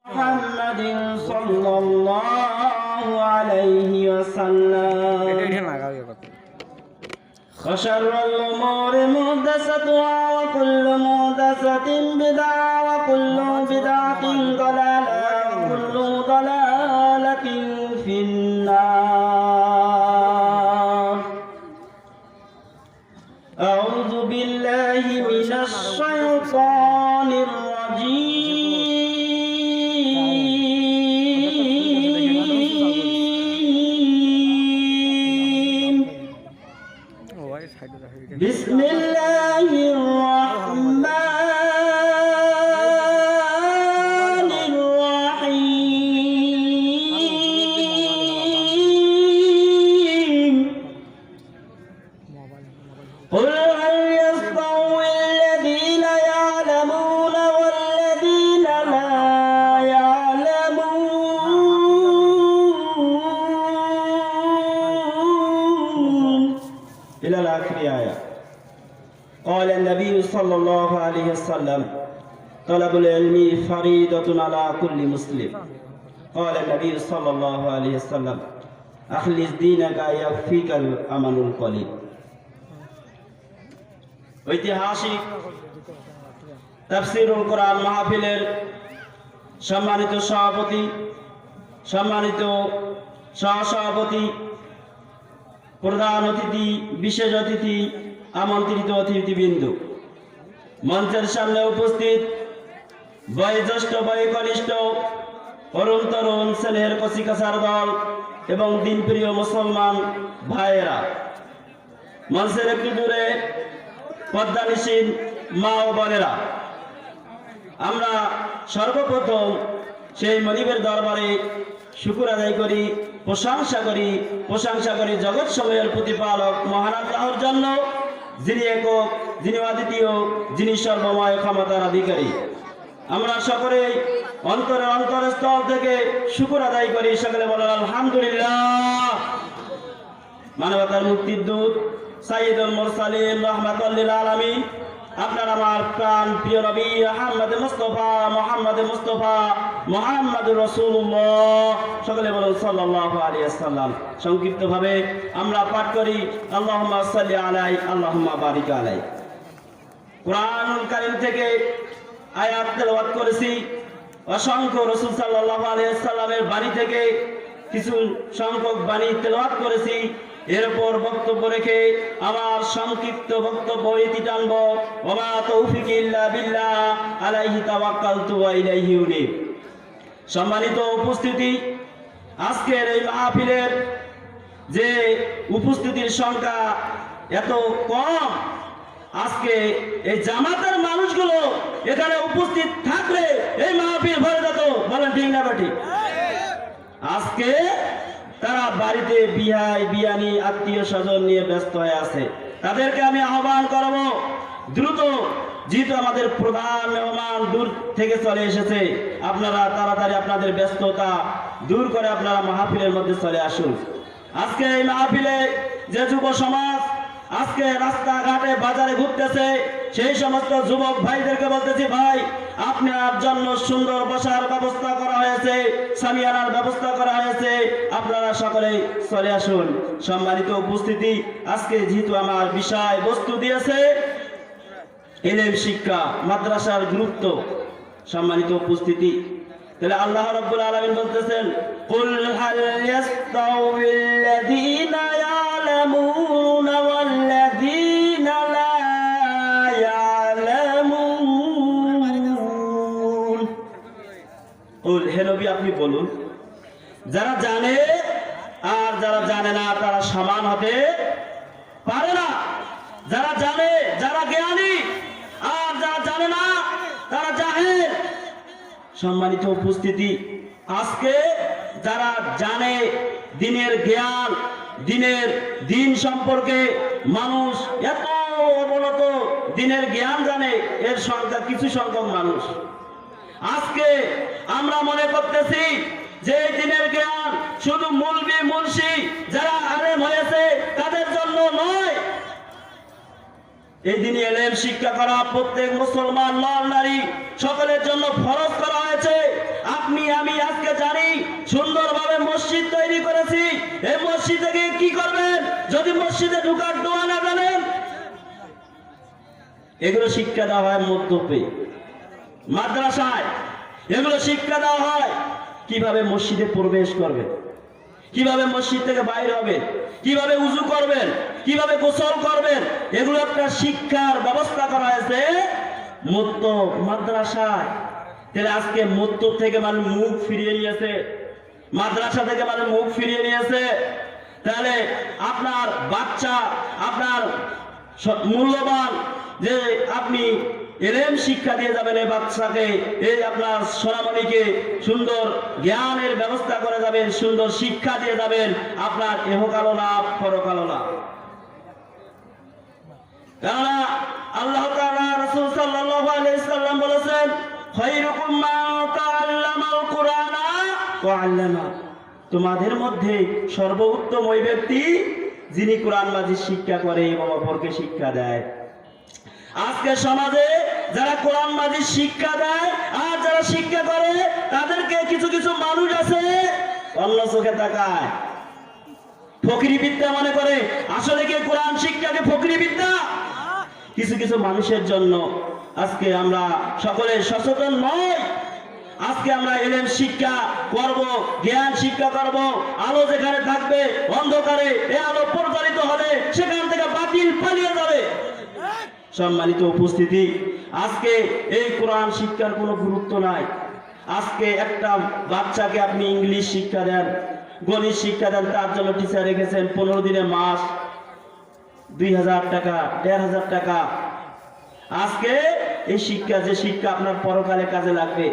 محمد صلى الله عليه وسلم وشر الأمور محدثاتها وكل محدثة بدعة وكل بدعة ضلالة وكل ضلالة في النار. أعوذ بالله من الشيطان الرجيم. بسم الله الرحمن الرحيم. قل هل يستوي الذين يعلمون والذين لا يعلمون إلى الآخر آية. قال النبي صلى الله عليه وسلم طلب العلم فريضة على كل مسلم. قال النبي صلى الله عليه وسلم أخلص دينك يكفيك الأمل القليل. ঐতিহাসিক তাফসীরুল কোরআন মাহফিলের সম্মানিত সভাপতি, সম্মানিত সহসভাপতি, প্রধান অতিথি, বিশেষ অতিথি, আমন্ত্রিত অতিথিবৃন্দ, মঞ্চের সামনে উপস্থিত বয়োজ্যেষ্ঠ, বয়োকনিষ্ঠ, অরুণ তরুণ, স্নেহের কচিকাচার দল এবং দিনপ্রিয় মুসলমান ভাইয়েরা, মঞ্চের একটু দূরে পদ্মানিসীন মা ও বোনেরা, আমরা সর্বপ্রথম সেই মনিবের দরবারে শুকর আদায় করি, প্রশংসা করি জগৎ সমূহের প্রতিপালক মহান আল্লাহর জন্য, যিনি একক, যিনি অদ্বিতীয়, যিনি সর্বময় ক্ষমতার অধিকারী। আমরা সকলে অন্তরস্থল থেকে শুকর আদায় করি, সকলে বলেন আলহামদুলিল্লাহ। মানবতার মুক্তির দূত সাইয়্যিদুল মুরসালিন রাহমাতুল লিল আলামিন, আপনার আমার প্রাণ প্রিয় নবী মুহাম্মদ মুস্তাফা মুহাম্মাদুর রাসূলুল্লাহ, সকলে বলুন সাল্লাল্লাহু আলাইহি ওয়াসাল্লাম। সংক্ষিপ্তভাবে আমরা পাঠ করি আল্লাহুম্মা সাল্লি আলাই আল্লাহুম্মা বারিক আলাই। কুরআনুল কারীম থেকে আয়াত তেলাওয়াত করেছি, অসংখ্য রাসূল সাল্লাল্লাহু আলাইহি ওয়াসাল্লামের বাণী থেকে কিছু সংখ্যক বাণী তেলাওয়াত করেছি। এরপর বক্তব্য রেখে আমার সংক্ষিপ্ত বক্তব্য ইতি টানব। ওয়া তৌফিক ইল্লা বিল্লাহ আলাইহি তাওয়াক্কালতু ওয়া ইলাইহি উনীব। সম্মানিত উপস্থিতি, আজকের এই মাহফিলের যে উপস্থিতির সংখ্যা এত কম, আজকে এই জামাতের মানুষগুলো এখানে উপস্থিত থাকলে এই মাহফিল ভরে যেত, বলেন ঠিক না বেঠিক? আজকে তারা বাড়িতে বিয়ানি আত্মীয় স্বজন নিয়ে ব্যস্ত হয়ে আছে। তাদেরকে আমি আহ্বান করব দ্রুত, যেহেতু আমাদের প্রধান মেহমান দূর থেকে চলে এসেছে, আপনারা তাড়াতাড়ি আপনাদের ব্যস্ততা দূর করে আপনারা মাহফিলের মধ্যে চলে আসুন। আজকে এই মাহফিলে যে যুব সমাজ আজকে রাস্তাঘাটে বাজারে ঘুরতেছে, সেই সমস্ত যুবক ভাইদেরকে বলতেছি, ভাই আপনার জন্য সুন্দর বসার ব্যবস্থা করা হয়েছে, সামিয়ানার ব্যবস্থা করা হয়েছে, আপনারা সকলে চলে আসুন। সম্মানিত উপস্থিতি, আজকে যেহেতু আমার বিষয় বস্তু দিয়েছে ইলম শিক্ষা, মাদ্রাসার গুরুত্ব, সম্মানিত উপস্থিতি, তাহলে আল্লাহ রাব্বুল আলামিন বলতেছেন কুল হাল ইয়াস্তাউইল্লাযীনা ইয়ালামুনা ওয়াল্লাযীনা লা ইয়ালামুন। কুল, হে নবী আপনি বলুন, যারা জানে আর যারা জানে না তারা সমান হতে পারে না। যারা জানে, যারা জ্ঞানী, আর যারা জানে না তারা জাহেল। সম্মানিত উপস্থিতি, আজকে যারা জানে দিনের জ্ঞান, দিন সম্পর্কে মানুষ এত অবনত দিনের জ্ঞান জানে, এর সংখ্যা কিছু সংখ্যক মানুষ। আজকে আমরা মনে করতেছি যে দিনের জ্ঞান শুধু মুলবি মুন্সি যারা আলেম হয়েছে তাদের জন্য নয়, এই দিনে এলেম শিক্ষা করা প্রত্যেক মুসলমান নর নারী সকলের জন্য ফরজ করা হয়েছে। রয়েছে। আপনি আমি আজকে জানি সুন্দরভাবে মসজিদ তৈরি করেছি, এই মসজিদ থেকে কি করবেন যদি মসজিদে ঢোকার দোয়া না জানেন? এগুলো শিক্ষা দেওয়া হয় মধ্যপে, মাদ্রাসায় এগুলো শিক্ষা দেওয়া হয় কিভাবে মসজিদে প্রবেশ করবে, কিভাবে মসজিদ থেকে বাইরে হবে, কিভাবে উজু করবেন, কিভাবে গোসল করবেন, এগুলো একটা শিক্ষার ব্যবস্থা করা হয়েছে মধ্য মাদ্রাসায়। তাহলে আজকে মধ্য থেকে মানুষ মুখ ফিরিয়ে নিয়েছে, মাদ্রাসা থেকে মানুষ মুখ ফিরিয়ে নিয়েছে। তাহলে আপনার বাচ্চা, আপনার মূল্যবান যে আপনি এলেম শিক্ষা দিয়ে যাবেন এই বাচ্চাকে, এই আপনার সোনামণিকে সুন্দর জ্ঞানের ব্যবস্থা করে যাবেন, সুন্দর শিক্ষা দিয়ে যাবেন, আপনার ইহকাল লাভ পরকাল লাভ। কেননা আল্লাহ তাআলা রাসূল সাল্লাল্লাহু আলাইহি সাল্লাম বলেছেন, খায়রুকুম মান তাআল্লামাল কুরআনা ওয়া আল্লামা, তোমাদের মধ্যে সর্বোত্তম ওই ব্যক্তি যিনি কোরআন মাজিদ শিক্ষা করে এবং অপরকে শিক্ষা দেয়। আজকে সমাজে যারা কোরআন মাজিদ শিক্ষা দেয় আর যারা শিক্ষা করে তাদেরকে কিছু কিছু মানুষ আছে অন্য চোখে তাকায়, ফকিরি বিদ্যা মনে করে। আসলে কি কোরআন শিক্ষাকে ফকিরি বিদ্যা? কিছু কিছু মানুষের জন্য আজকে আমরা সকলে সচেতন নই। আজকে আমরা এলেম শিক্ষা করব, জ্ঞান শিক্ষা করব, আলো যেখানে থাকবে অন্ধকারে এই আলো প্রজ্বলিত হবে, সেখান থেকে বাতিল পালিয়ে যাবে। সম্মানিত উপস্থিতি, আজকে এই কোরআন শিক্ষার কোনো গুরুত্ব নাই। আজকে একটা বাচ্চাকে আপনি ইংলিশ শিক্ষা দেন, গণিত শিক্ষা দেন, তার জন্য টিচার রেখেছেন 15 দিনে মাস 2000 টাকা 1500 টাকা। আজকে এই শিক্ষা, যে শিক্ষা আপনার পরকালে কাজে লাগবে,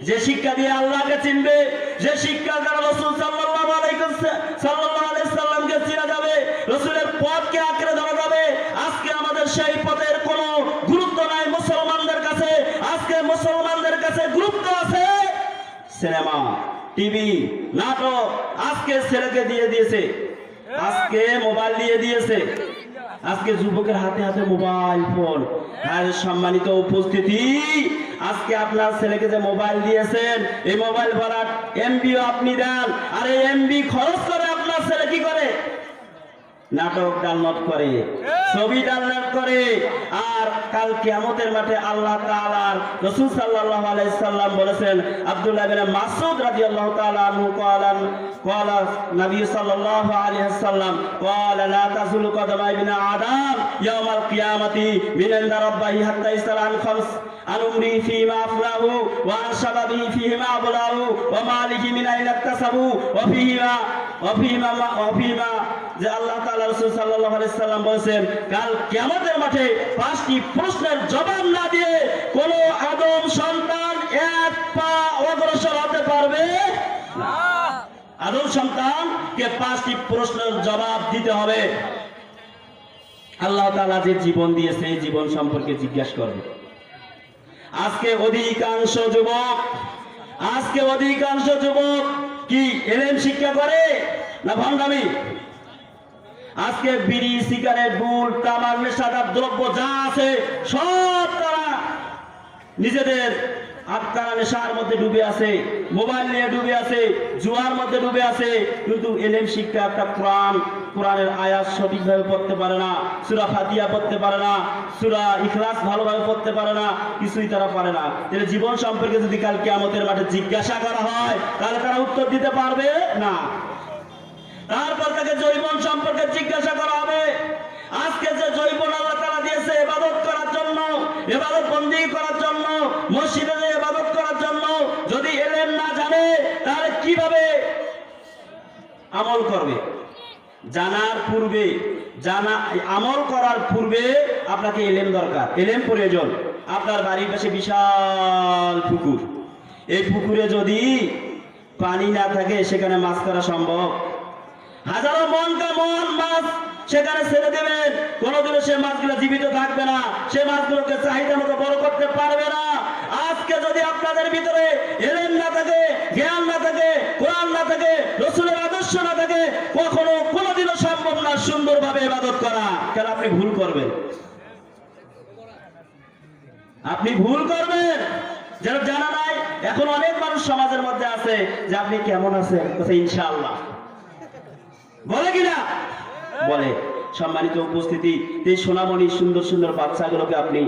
যে শিক্ষা দিয়ে আল্লাহকে চিনবে, যে শিক্ষা দ্বারা রাসূল সাল্লাল্লাহু আলাইহি সাল্লামকে চিনা যাবে, রাসূলের পথকে আঁকড়ে ধরা যাবে, আজকে আমাদের সেই পথের কোনো গুরুত্ব নাই মুসলমানদের কাছে। আজকে মুসলমানদের কাছে গুরুত্ব আছে সিনেমা, টিভি, নাটক। আজকে ছেলেকে দিয়ে দিয়েছে, আজকে মোবাইল দিয়ে দিয়েছে, আজকে যুবকের হাতে হাতে মোবাইল ফোন। আর সম্মানিত উপস্থিতি, আজকে আপনার ছেলেকে যে মোবাইল দিয়েছেন, এই মোবাইল ভরাট এমবিও আপনি দেন, আর এই এমবি খরচ করে আপনার ছেলে কি করে? নাটক ডাউনলোড করে, ছবি ডাউনলোড করে। আর কাল কিয়ামতের মাঠে আল্লাহ তাআলার রাসূল সাল্লাল্লাহু আলাইহি সাল্লাম বলেছেন, আব্দুল্লাহ ইবনে মাসউদ রাদিয়াল্লাহু তাআলা আনহু ক্বালা নবী সাল্লাল্লাহু আলাইহি সাল্লাম ক্বালা লা তাযুলু কদমা ইবনে আদম ইয়াউমাল কিয়ামাতি মিনান রাব্বিহি হাত্তা ইসআলা আন খামস আন উমরি ফীমা আফলাহু ওয়া আন শাবাবি ফীমা আবলাহু ওয়া মালিহি মিন আইনা ইকতাসাবু ওয়া ফীমা যে আল্লাহ তাআলা রাসূল সাল্লাল্লাহু আলাইহি সাল্লাম বলেছেন, কাল কিয়ামতের মাঠে 5টি প্রশ্নের জবাব না দিয়ে কোন আদম সন্তান এক পা অগ্রসর হতে পারবে না। আদম সন্তানকে 5টি প্রশ্নের জবাব দিতে হবে। আল্লাহ তাআলা যে জীবন দিয়েছে এই জীবন সম্পর্কে জিজ্ঞাসা করবে। আজকে অধিকাংশ যুবক কি এলেম শিক্ষা করে না ভণ্ডামি? আজকে বিড়ি, সিগারেট, গুল, তামাক, নেশাদার দ্রব্য যা আছে সব তারা নিজেদের আত্মারা নেশার মধ্যে ডুবে আছে, মোবাইল নিয়ে ডুবে আছে, জুয়ার মধ্যে ডুবে আছে। কিন্তু এলেম শিক্ষা একটা কোরআনের আয়াত সঠিকভাবে পড়তে পারে না, সূরা ফাতিহা পড়তে পারে না, সূরা ইখলাস ভালোভাবে পড়তে পারে না, কিছুই তারা পারে না। তাহলে জীবন সম্পর্কে যদি কাল কিয়ামতের মাঠে জিজ্ঞাসা করা হয় তাহলে তারা উত্তর দিতে পারবে না। তারপর তাকে জৈবন সম্পর্কে জিজ্ঞাসা করা হবে। আজকে যে জৈবন আল্লাহ তাআলা দিয়েছে ইবাদত করার জন্য, ইবাদত বন্দী করার জন্য, মসজিদে যে ইবাদত করার জন্য, যদি এলেম না জানে তাহলে কিভাবে আমল করবে? আমল করার পূর্বে আপনাকে এলেম দরকার, এলেম প্রয়োজন। আপনার বাড়ির পাশে বিশাল পুকুর, এই পুকুরে যদি পানি না থাকে সেখানে মাছ ধরা সম্ভব? হাজারো মন মাছ সেখানে ছেড়ে দেবেন, কোনোদিনও সে মাছগুলো জীবিত থাকবে না, সে মাছগুলোকে চাহিদা মতো বড় করতে পারবে না। আজকে যদি আপনাদের ভিতরে এলেম না থাকে, জ্ঞান না থাকে, কোরআন না থাকে, রাসূলের আদর্শ না থাকে, কোনোদিনও সম্ভব না সুন্দরভাবে ইবাদত করা। কেন? আপনি ভুল করবেন, যারা জানা নাই, এখন অনেক মানুষ সমাজের মধ্যে আছে যে আপনি কেমন আছেন, ইনশাআল্লাহ বলে কিনা বলে। সম্মানিত উপস্থিতি, এই সোনামণি সুন্দর সুন্দর বাচ্চাগুলোকে আপনি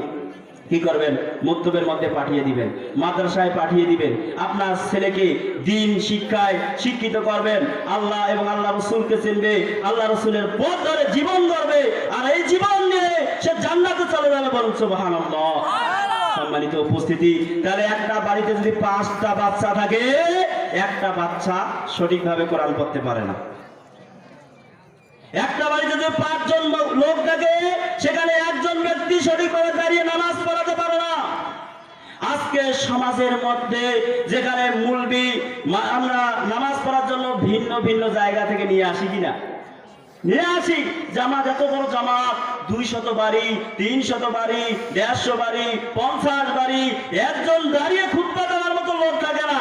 কি করবেন, মক্তবের মধ্যে পাঠিয়ে দিবেন, মাদ্রাসায় পাঠিয়ে দিবেন, আপনার ছেলেকে দিন শিক্ষায় শিক্ষিত করবেন, আল্লাহ এবং আল্লাহ রসুলকে চিনবে, আল্লাহ রসুলের পথ ধরে জীবন গড়বে, আর এই জীবন নিয়ে সে জান্নাতে চলে যাবে, বলুন সুবহানাল্লাহ। সম্মানিত উপস্থিতি, তাহলে একটা বাড়িতে যদি 5টা বাচ্চা থাকে, একটা বাচ্চা সঠিকভাবে কোরআন পড়তে পারে না। একটা বাড়িতে যদি 5 জন লোক থাকে, সেখানে একজন ব্যক্তি সঠিকভাবে দাঁড়িয়ে নামাজ পড়াতে পারে না। আজকে সমাজের মধ্যে যেখানে মুলবি আমরা নামাজ পড়ার জন্য ভিন্ন ভিন্ন জায়গা থেকে নিয়ে আসি কিনা, নিয়ে আসি, জামাত এত বড় জামাত, 200 বাড়ি, 300 বাড়ি, 150 বাড়ি, 50 বাড়ি, একজন দাঁড়িয়ে খুতবা দেওয়ার মতো লোক থাকে না,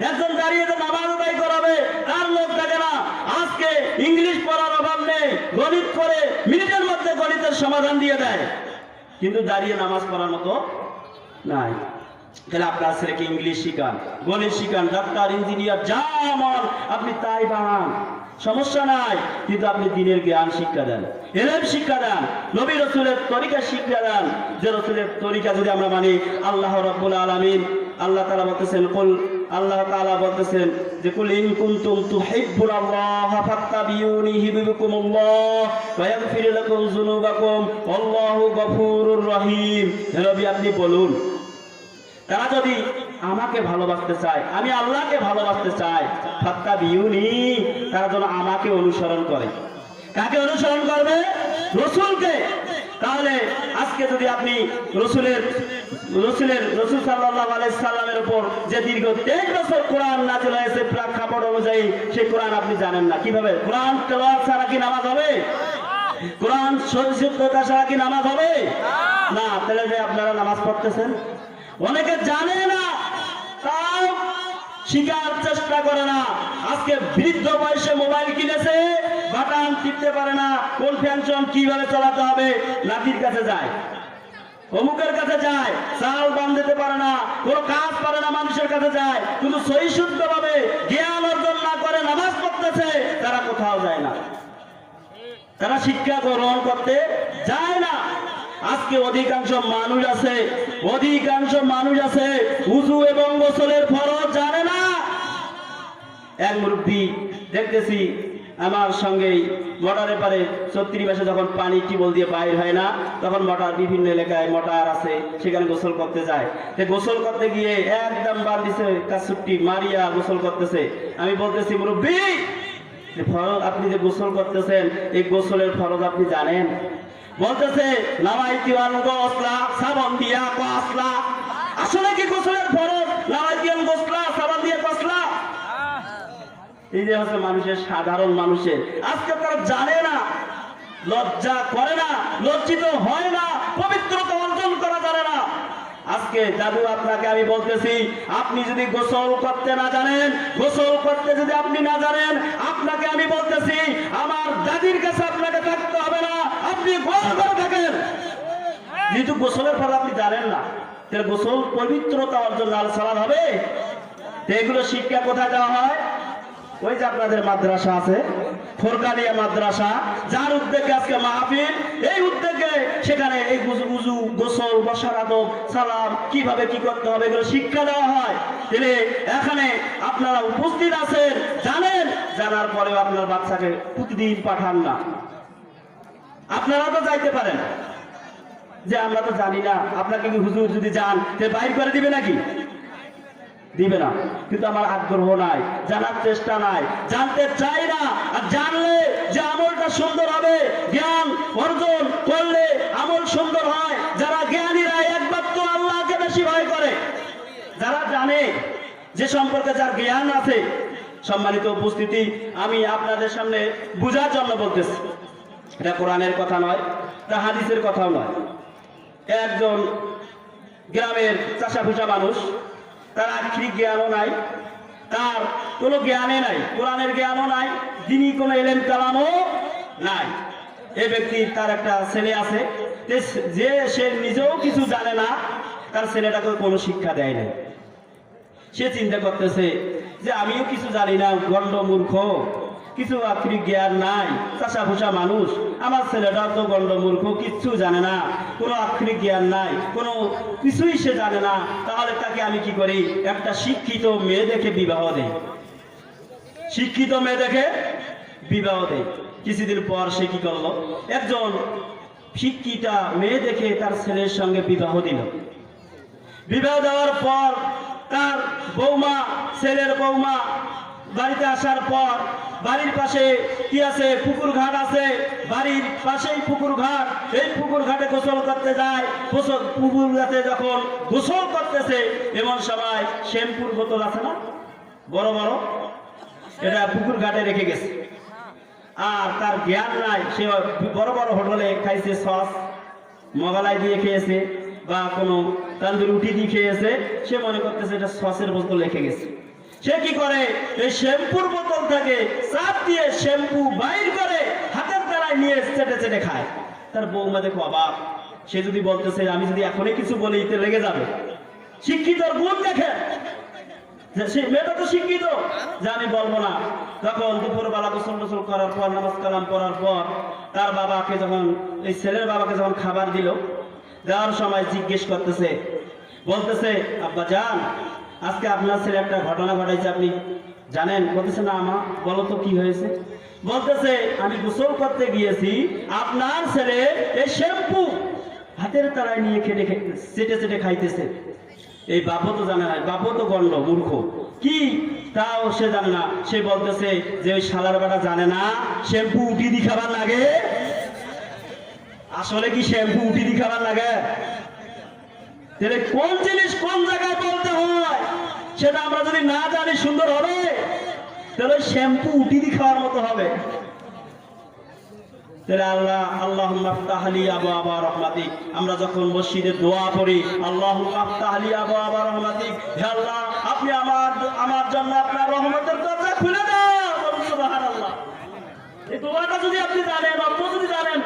একজন দাঁড়িয়ে যে নামাজ আদায় করাবে তার লোক থাকে না। আজকে ইংলিশ পড়ার অভাব নেই, গণিত করে মিনিটের মধ্যে গণিতের সমাধান দিয়ে দেয়, কিন্তু দাঁড়িয়ে নামাজ পড়ার মতো নাই। তাহলে আপনার ছেলেকে ইংলিশ শিখান, গণিত শিখান, ডাক্তার, ইঞ্জিনিয়ার, যা মন আপনি তাই বানান, সমস্যা নাই, কিন্তু আপনি দিনের জ্ঞান শিক্ষা দেন, ইলম শিক্ষা দেন, নবী রাসূলের তরিকা শিক্ষা দেন। যে রাসূলের তরিকা যদি আমরা মানি, আল্লাহ রাব্বুল আলামিন আল্লাহ তাআলা বলতেছেন, আল্লাহ তাআলা বলতেছেন যে কুল ইন কুনতুম তুহিব্বুনাল্লাহ ফাত্তাবিউনি ইউহিব্বুকুমুল্লাহ ওয়া ইয়াগফির লাকুম যুনুবাকুম আল্লাহু গফুরুর রহিম। নবী আপনি বলুন, তারা যদি আমাকে ভালোবাসতে চায়, আমি আল্লাহকে ভালোবাসতে চাই, ফাত্তাবিউনি, তারা যেন আমাকে অনুসরণ করে। কাকে অনুসরণ করবে? রাসূলকে। তাহলে আজকে যদি আপনি রাসূল সাল্লাল্লাহু আলাইহি সাল্লামের উপর যে দীর্ঘ 23 বছর কোরআন নাযিল হয়েছে প্রেক্ষাপট অনুযায়ী, সেই কোরআন আপনি জানেন না, কিভাবে? কোরআন তেলাওয়াত ছাড়া কি নামাজ হবে? কোরআন শুদ্ধতা ছাড়া কি নামাজ হবে? না। তাহলে যে আপনারা নামাজ পড়তেছেন, অনেকে জানে না, তাও শিখার চেষ্টা করে না। আজকে বৃদ্ধ বয়সে মোবাইল কিনেছে, বাটন টিপতে পারে না, কোন ফ্যানশন কিভাবে চালাতে হবে, নাতির কাছে যায়, অমুকের কাছে যায়, চাল বাঁধতে পারে না, কোনো কাজ পারে না, মানুষের কাছে যায়, কিন্তু সহি শুদ্ধভাবে জ্ঞান অর্জন না করে নামাজ পড়তেছে, তারা কোথাও যায় না, তারা শিক্ষা গ্রহণ করতে যায় না। আজকে অধিকাংশ মানুষ আছে উযু এবং গোসলের ফরজ জানে না। এক মুরব্বী দেখতেছি আমার সঙ্গেই মোটরের পারে 34 মাসে যখন পানি টিউবওয়েল দিয়ে বাইর হয় না, তখন মোটর বিভিন্ন এলাকায় মোটর আছে, সেখানে গোসল করতে যায়। গোসল করতে গিয়ে একদম বান্ধিছে কাসুট্টি মারিয়া গোসল করতেছে। আমি বলতেছি, মুরব্বী, আপনি যে গোসল করতেছেন, এই গোসলের ফরজ আপনি জানেন? বলতেছে, নামাইতি আল গোসলা সাবান দিয়া কসলা। আসলে কি গোসলের ফরজ নামাইতি আল গোসলা সাবান দিয়া কসলা? এই যে হচ্ছে মানুষের, সাধারণ মানুষের, আজকে তারা জানে না, লজ্জা করে না, লজ্জিত হয় না, পবিত্রতা অর্জন করা জানে না। আজকে দাদু আপনাকে আমি বলতেছি, আপনি যদি গোসল করতে না জানেন, গোসল করতে যদি আপনি না জানেন, আপনাকে আমি বলতেছি, আমার দাদির কাছে আপনাকে থাকতে হবে না, আপনি গোসল করে থাকেন। যেহেতু গোসলের ফল আপনি জানেন না, তাহলে গোসল পবিত্রতা অর্জন সালাদ হবে। এগুলো শিক্ষা কোথায় দেওয়া হয়? ওই যে আপনাদের মাদ্রাসা আছে, ফোরকানিয়া মাদ্রাসা, যার উদ্যোগে আজকে মাহফিল, এই উদ্যোগে সেখানে এই উযু, গোসল, বসার আদব, সালাম, কিভাবে কি করতে হবে, এগুলো শিক্ষা দেওয়া হয়। তাহলে এখানে আপনারা উপস্থিত আছেন, জানেন, জানার পরেও আপনার বাচ্চাকে প্রতিদিন পাঠান না। আপনারা তো যাইতে পারেন, যে আমরা তো জানি না, আপনাকে কি হুজুর যদি যান বাইর করে দিবে নাকি? দিবে না। কিন্তু আমার আগ্রহ নাই, জানার চেষ্টা নাই, জানতে চাই না। আর জানলে যে আমলটা সুন্দর হবে, জ্ঞান অর্জন করলে আমল সুন্দর হয়। যারা জ্ঞানীরা একমাত্র আল্লাহকে বেশি ভয় করে, যারা জানে, যে সম্পর্কে যার জ্ঞান আছে। সম্মানিত উপস্থিতি, আমি আপনাদের সামনে বুঝার জন্য বলতেছি, এটা কোরআনের কথা নয়, তা হাদিসের কথাও নয়। একজন গ্রামের চাষাফুষা মানুষ, তার আক্ষরিক জ্ঞানও নাই, তার কোনো জ্ঞানে নাই, কোরআনের জ্ঞানও নাই, দিনী কোনো ইলম কালামও নাই। এই ব্যক্তি, তার একটা ছেলে আছে, যে সে নিজেও কিছু জানে না, তার ছেলেটাকে কোনো শিক্ষা দেয় না। সে চিন্তা করতেছে যে আমিও কিছু জানি না, গণ্ড মূর্খ, কিছু আক্ষরিক জ্ঞান নাই, চাষা ভুষা মানুষ, আমার ছেলেটাও তো গণ্ড মূর্খ, কিচ্ছু জানে না, কোনো আক্ষরিক জ্ঞান নাই, কোনো কিছুই সে জানে না, তাহলে তাকে আমি কি করি, একটা শিক্ষিত মেয়ে দেখে বিবাহ দেই। শিক্ষিত মেয়ে দেখে বিবাহ দেয়। কিছুদিন পর সে কি করলো, একজন শিক্ষিতা মেয়ে দেখে তার ছেলের সঙ্গে বিবাহ দিল। বিবাহ দেওয়ার পর তার বৌমা, ছেলের বৌমা বাড়িতে আসার পর, বাড়ির পাশে কি আছে, পুকুর ঘাট আছে, বাড়ির পাশেই পুকুর ঘাট, এই পুকুর ঘাটে গোসল করতে যায়। পুকুর ঘাটে যখন গোসল করতেছে, এমন সময় শ্যাম্পুর বোতল আছে না বড় বড়, এটা পুকুর ঘাটে রেখে গেছে। আর তার জ্ঞান নাই, সে বড় বড় হোটেলে খাইছে, সস মগালাই দিয়ে খেয়েছে বা কোনো তান্দুরি রুটি দিয়ে খেয়েছে, সে মনে করতেছে এটা সসের বোতল রেখে গেছে। সে কি করে, এই শ্যাম্পুর বোতল থেকে চাপ দিয়ে শ্যাম্পু বাইর করে হাতের দ্বারায় নিয়ে চেটে চেটে খায়। তার বৌমা দেখো অবাক, সে যদি বলতেছে আমি যদি এখনই কিছু বলি এতে লেগে যাবে। শিক্ষিতর গুণ দেখে, মেয়েটা তো শিক্ষিত যে আমি বলবো না। যখন দুপুরবেলা গোসল টোসল করার পর, নামাজ কালাম পড়ার পর, তার বাবাকে যখন, এই ছেলের বাবাকে যখন খাবার দিল, দেওয়ার সময় জিজ্ঞেস করতেছে, বলতেছে আব্বা জান, আজকে আপনার ছেলে একটা ঘটনা ঘটাইছে, আপনি জানেন? বলতেছে না আমা, বলো তো কি হয়েছে। বলতেছে আমি গোসল করতে গিয়েছি, আপনার ছেলে এই শ্যাম্পু হাতের তারায় নিয়ে খেটে চেটে চেটে খাইতেছে। এই বাপও তো জানে না, বাপও তো গণ্ড মূর্খ, কি তাও সে জানে না। সে বলতেছে যে ওই শালার বেটা জানে না শ্যাম্পু উঠি দি খাবার লাগে। আসলে কি শ্যাম্পু উঠি দি খাবার লাগে? তাহলে কোন জিনিস কোন জায়গায় বলতে হয় সেটা আমরা যদি না জানি সুন্দর হবে, তাহলে শ্যাম্পু উঠি দি খাওয়ার মতো হবে। তাহলে আল্লাহুম্মা আফতাহ লি আবওয়াবা রাহমাতিক, আমরা যখন মসজিদে দোয়া পড়ি, আল্লাহুম্মা আফতাহ লি আবওয়াবা রাহমাতিক, হে আল্লাহ আপনি আমার জন্য আপনার রহমতের দরজা খুলে দাও। বলুন সুবহানাল্লাহ। এই দোয়াটা যদি আপনি জানেন, আপনি যদি জানেন,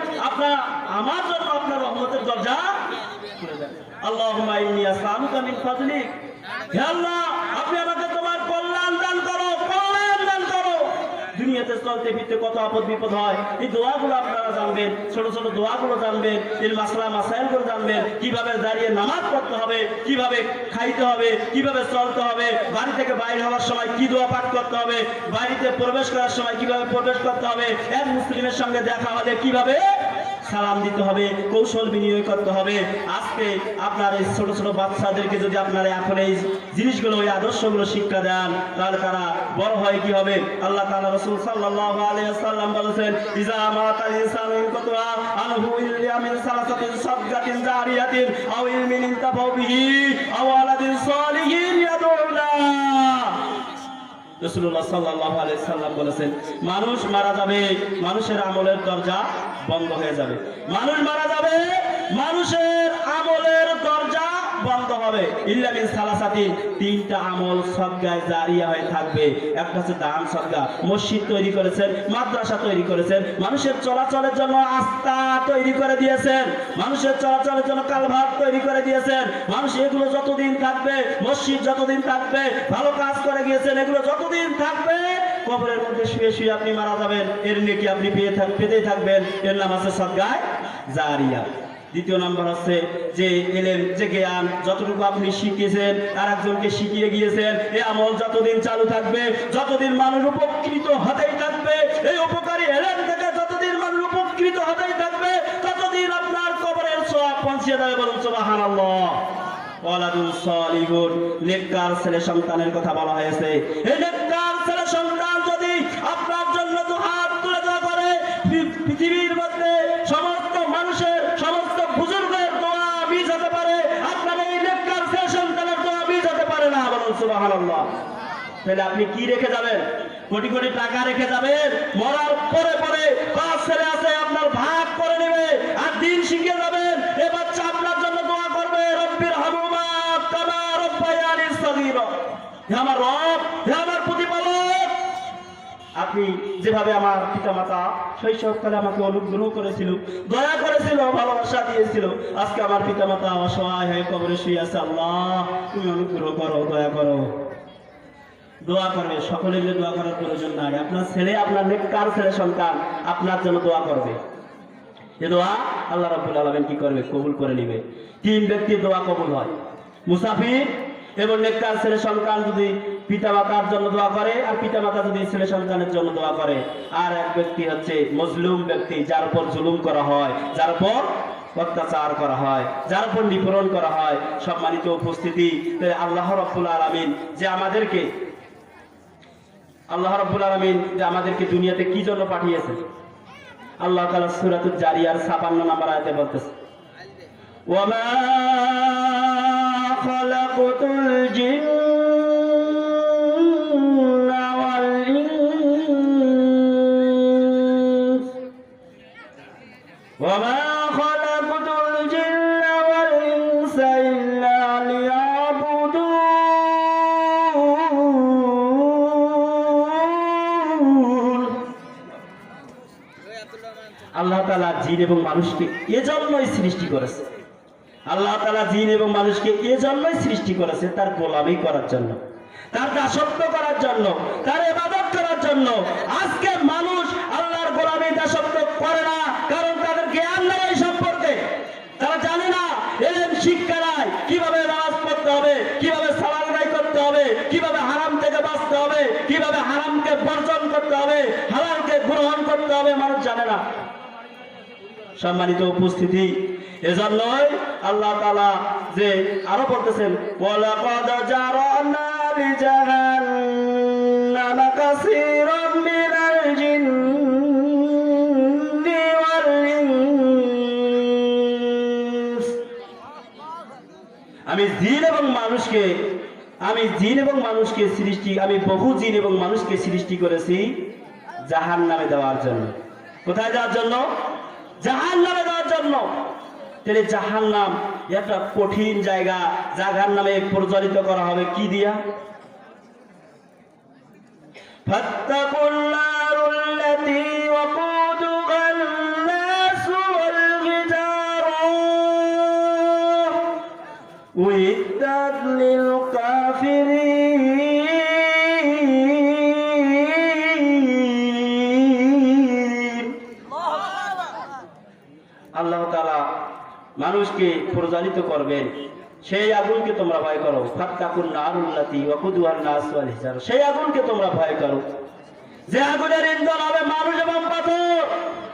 আমার জন্য আপনার রহমতের দরজা খুলে দেন। আল্লাহুম্মা ইন্নী আসআলুকা মিন ফাদলিক, হে আল্লাহ আপনি আমাকে তোমার কল্যাণ দান করো, কল্যাণ দান করো। দুনিয়াতে চলতে ফিরতে কত আপদ বিপদ হয়, এই দোয়াগুলো আপনারা জানবেন, ছোট ছোট দোয়াগুলো জানবেন, এর মাসলা মাসাইল করে জানবেন, কিভাবে দাঁড়িয়ে নামাজ পড়তে হবে, কিভাবে খাইতে হবে, কিভাবে চলতে হবে, বাড়ি থেকে বাইরে হওয়ার সময় কি দোয়া পাঠ করতে হবে, বাড়িতে প্রবেশ করার সময় কিভাবে প্রবেশ করতে হবে, এক মুসলিমের সঙ্গে দেখা হলে কিভাবে সালাম দিতে হবে, কৌশল বিনিয়োগ করতে হবে। আজকে আপনার এই ছোট ছোট বাচ্চাদেরকে যদি আপনারা এখন এই জিনিসগুলো, এই আদর্শগুলো শিক্ষা দেন, তাহলে তারা বড় হয় কি হবে। আল্লাহ তাআলা রাসূল সাল্লাল্লাহু আলাইহি ওয়াসাল্লাম বলেছেন, ইজা মাতাল ইনসানু ইনকাতা আনহু ইল্লা মিন সালাসাতিন সাদকাতিন জারিয়াতিন আও ইলমিন ইনতাফাউ বিহি আও ওয়ালাদিন সালিহিন ইয়াদউ লাহু। রাসূলুল্লাহ সাল্লাল্লাহু আলাইহি ওয়াসাল্লাম বলেছেন, মানুষ মারা যাবে, মানুষের আমলের দরজা বন্ধ হয়ে যাবে। মানুষ মারা যাবে, মানুষের আমলের দরজা বন্ধ হবে। ইল্লা মিন সালাসাতিন, তিনটা আমল সদকায়ে জারিয়া হয়ে থাকবে। একটা হচ্ছে দান সদকা, মসজিদ তৈরি করেছেন, মাদ্রাসা তৈরি করেছেন, মানুষের চলাচলের জন্য রাস্তা তৈরি করে দিয়েছেন, মানুষের চলাচলের জন্য কালভার্ট তৈরি করে দিয়েছেন। মানুষ এগুলো যতদিন থাকবে, মসজিদ যতদিন থাকবে, ভালো কাজ করে গিয়েছেন, এগুলো যতদিন থাকবে, কবরের মধ্যে শুয়ে শুয়ে আপনি মারা যাবেন, এর নেকি আপনি পেতেই থাকবেন। এর নাম আছে সদকায়ে জারিয়া। দ্বিতীয় নাম্বার হচ্ছে যে এলেম, যে জ্ঞান যতটুকু আপনি শিখিয়েছেন, আর একজনকে শিখিয়ে গিয়েছেন, এই আমল যতদিন চালু থাকবে, যতদিন মানুষ উপকৃত হতেই থাকবে, এই উপকারী এলেম থেকে যতদিন মানুষ উপকৃত হতেই থাকবে, ততদিন আপনার কবরের সওয়াব পৌঁছে যাবে। বলুন সুবহানাল্লাহ। ওয়ালাদুন সালিহুন, নেককার ছেলে সন্তানের কথা বলা হয়েছে। এই নেককার ছেলে সন্তান যদি আপনার জন্য দুহাত তুলে দোয়া করে, পৃথিবীর মধ্যে সমস্ত মানুষের, সমস্ত বুজুর্গের দোয়া বীজ হতে পারে, আপনার এই নেককার ছেলে সন্তানের দোয়া বীজ হতে পারে না। বলুন সুবহানাল্লাহ। তাহলে আপনি কি রেখে যাবেন? কোটি কোটি টাকা রেখে যাবেন, মরার পরে পরে 5 ছেলে আছে আপনার ভাগ করে নেবে, আর দিন শিখে যাবেন। এ বাচ্চা আপনার জন্য দোয়া করবে, রব্বির হামহুমা কামা রাব্বায়ানি সগীরা। হে আমার রব, হে আমার প্রতিপালক, আপনি যেভাবে আমার পিতামাতা শৈশবকালে আমাকে অনুগ্রহ করেছিল, দয়া করেছিল, ভালোবাসা দিয়েছিল, আজকে আমার পিতামাতা অসহায় হয়ে কবরে শুয়ে আছে। আল্লাহ তুমি অনুগ্রহ করো, দয়া করো। দোয়া করবে, সকলে মিলে দোয়া করার প্রয়োজন নাই। আপনার ছেলে, আপনার নেককার ছেলে সন্তান আপনার জন্য দোয়া করবে। এ দোয়া আল্লাহ রাব্বুল আলামিন কি করবে? কবুল করে নেবে। 3 ব্যক্তির দোয়া কবুল হয়, মুসাফির এবং নেককার ছেলে সন্তান যদি পিতামাতার জন্য দোয়া করে, আর পিতামাতা যদি ছেলে সন্তানের জন্য দোয়া করে। আর এক ব্যক্তি হচ্ছে মজলুম ব্যক্তি, যার উপর জুলুম করা হয়, যার উপর অত্যাচার করা হয়, যার উপর নিপীড়ন করা হয়। সম্মানিত উপস্থিতি, আল্লাহ রাব্বুল আলামিন যে আমাদেরকে দুনিয়াতে কি জন্য পাঠিয়েছে? আল্লাহ তাআলা সূরাতুল জারিয়ার 56 নম্বর আয়াতে বলতেছে, ওয়ামা খালাকুতুল জিন্না ওয়াল ইনস ওয়ামা খালাকুতুল জিন্না ওয়াল ইনসা ইল্লা লিয়াবুদুন। আল্লাহ তাআলা জিন এবং মানুষকে এজন্যই সৃষ্টি করেছে। আল্লাহ তাআলা জিন এবং মানুষকে এজন্যই সৃষ্টি করেছে, তার গোলামি করার জন্য, তার দাসত্ব করার জন্য, তার ইবাদত করার জন্য। আজকে মানুষ আল্লাহর গোলামি দাসত্ব করে না, কারণ তাদের জ্ঞান নেই এই সম্পর্কে। তারা জানে না, এলেম শিক্ষা নাই, কিভাবে নামাজ পড়তে হবে, কিভাবে সালাত আদায় করতে হবে, কিভাবে হারাম থেকে বাঁচতে হবে, কিভাবে হারামকে বর্জন করতে হবে, হালালকে গ্রহণ করতে হবে, মানুষ জানে না। সম্মানিত উপস্থিতি, এজন্যই আল্লাহ তাআলা যে আরো বলতেছেন, ওয়ালাকাদ জারানা লিজাহান্নামা কাসীরাম মিনাল জিন্নি ওয়াল ইনস। আমি জিন এবং মানুষকে সৃষ্টি করেছি জাহান্নামে দেওয়ার জন্য। কোথায় যাওয়ার জন্য? জাহান্নামে দেওয়ার জন্য। তাহলে জাহান্নাম একটা কঠিন জায়গা, জাহান্নামে পরিচালিত করা হবে কি দিয়া? ফাত্তাকুন নারুল্লাতী ওয়াকুদুহান নাস ওয়াল হিজারা উইদ্দাত লিল কাফিরিন। আল্লাহ তাআলা মানুষকে পরিচালিত করবেন, সেই আগুনকে তোমরা ভয় করো। ফাত্তাকুন নারুল্লাতী ওয়াকুদুহান নাস ওয়াল হিজারা, সেই আগুনকে তোমরা ভয় করো যে আগুনের ইন্ধন হবে মানুষ এবং পাথর।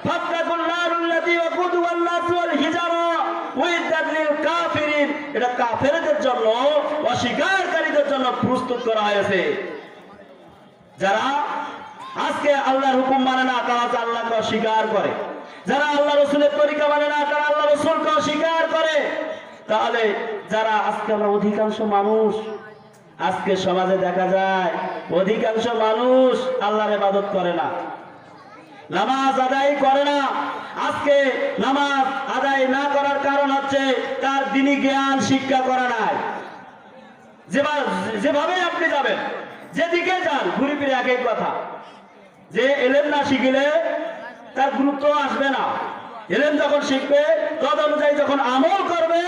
ফাত্তাকুন নারুল্লাতী ওয়াকুদুহান নাস ওয়াল হিজারা উইদ্দাত লিল কাফিরিন, এটা কাফেরদের জন্য, অস্বীকারীদের জন্য প্রস্তুত করা হয়েছে। যারা আজকে আল্লাহর হুকুম মানে না, তারা আল্লাহকে অস্বীকার করে। যারা আল্লাহ রাসূলের তরিকা মানে না, তারা আল্লাহ রাসূলকে অস্বীকার করে। তাহলে যারা আজকে আমরা অধিকাংশ মানুষ, আজকে সমাজে দেখা যায় অধিকাংশ মানুষ আল্লাহর ইবাদত করে না, নামাজ আদায় করে না। আজকে নামাজ আদায় না করার কারণ হচ্ছে তার দ্বীনি জ্ঞান শিক্ষা করা নাই। যেভাবে আপনি যাবেন, যেদিকে যান, ঘুরে ফিরে একই কথা, যে এলেম না শিখিলে তার গুরুত্ব আসবে না। এলেম যখন শিখবে, তদ অনুযায়ী যখন আমল করবে,